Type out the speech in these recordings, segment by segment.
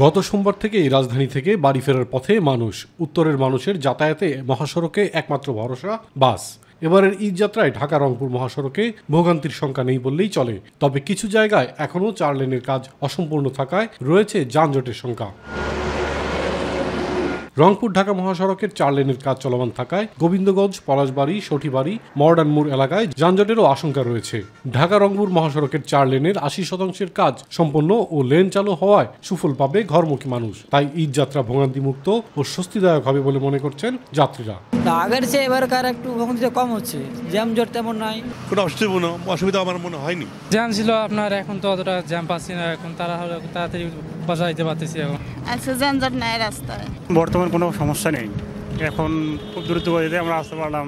গত সোমবার থেকেই রাজধানী থেকে বাড়ি ফেরার পথে মানুষ। উত্তরের মানুষের যাতায়াতে মহাসড়কে একমাত্র ভরসা বাস। এবারের ঈদ যাত্রায় ঢাকা রংপুর মহাসড়কে ভোগান্তির সংখ্যা নেই বললেই চলে। তবে কিছু জায়গায় এখনও 4 লেনের কাজ অসম্পূর্ণ থাকায় রয়েছে যানজটের সংখ্যা। রংপুর ঢাকা মহাসড়কের 4 লেনের কাজ চলমান থাকায় গোবিন্দগঞ্জ, পলাশবাড়ি, সঠিবাড়ি, মডার্ন মোড় এলাকায় যানজটেরও আশঙ্কা রয়েছে। ঢাকা রংপুর মহাসড়কের 4 লেনের 80% কাজ সম্পন্ন ও লেন চালু হওয়ায় সুফল পাবে ঘরমুখী মানুষ। তাই ঈদ যাত্রা ভোগান্তিমুক্ত ও স্বস্তিদায়ক হবে বলে মনে করছেন যাত্রীরা। আগের চেয়ে এবারকার একটু ভোগান্তিটা কম হচ্ছে, জ্যামজট তেমন নাই, কোনো অসুবিধা আমার মনে হয়নি। জ্যাম ছিল আপনার, এখন তো অতটা জ্যাম পাচ্ছি না, এখন তাড়াতাড়ি বাসায় যেতে পারতেছি। এখন আচ্ছা, যানজট নাই রাস্তায়, বর্তমান কোনো সমস্যা নেই। এখন খুব দ্রুত গতিতে আমরা আসতে পারলাম।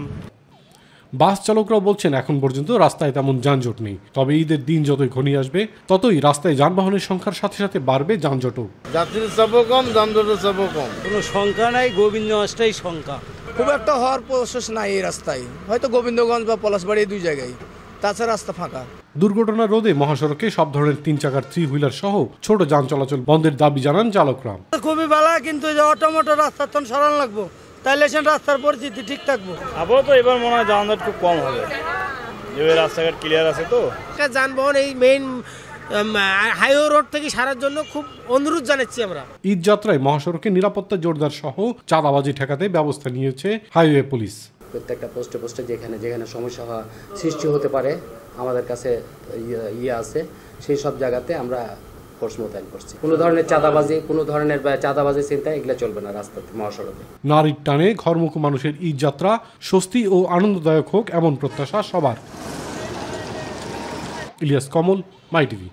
বাস চালকরাও বলছেন এখন পর্যন্ত রাস্তায় তেমন যানজট নেই। তবে ঈদের দিন যতই ঘনিয়ে আসবে ততই রাস্তায় যানবাহনের সংখ্যার সাথে সাথে বাড়বে যানজটও। যাত্রীর চাপও কম, যানজটের চাপও কম। কোনো সংখ্যা নাই, গোবিন্দগঞ্জটাই সংখ্যা। খুব একটা হওয়ার প্রসেস নাই এই রাস্তায়, হয়তো গোবিন্দগঞ্জ বা পলাশবাড়ি দুই জায়গায়, তাছাড়া রাস্তা ফাঁকা। দুর্ঘটনা রোধে মহাসড়কে সব ধরনের 3 চাকার 3 হুইলার সহ ছোট যান চলাচল বন্ধের দাবি জানান চালকরা। খুবই ভালো, কিন্তু অটোমোটো রাস্তা তো সরান লাগবো, তাইলে রাস্তার পরিস্থিতি ঠিক থাকবো। আপাতত এবার মনে হয় যানজট একটু কম হবে, যেভাবে রাস্তাঘাট ক্লিয়ার আছে। তো যানবাহন এই মেইন হাইওয়ে রোড থেকে সারার জন্য খুব অনুরোধ জানাচ্ছি আমরা। ঈদ যাত্রায় মহাসড়কে নিরাপত্তা জোরদার সহ চাঁদাবাজি ঠেকাতে ব্যবস্থা নিয়েছে হাইওয়ে পুলিশ। প্রত্যেকটা পোস্টে যেখানে যেখানে সমস্যা সৃষ্টি হতে পারে আমাদের কাছে আছে, সেই সব জায়গাতে আমরা ফোর্স মোতায়েন করছি। কোনো ধরনের চাঁদাবাজি চিন্তা এগুলো চলবে না রাস্তাতে, মহাসড়কে। নারীর টানে ঘরমুখী মানুষের ঈদ যাত্রা স্বস্তি ও আনন্দদায়ক হোক এমন প্রত্যাশা সবার। ইলিয়াস কমল, মাই টিভি।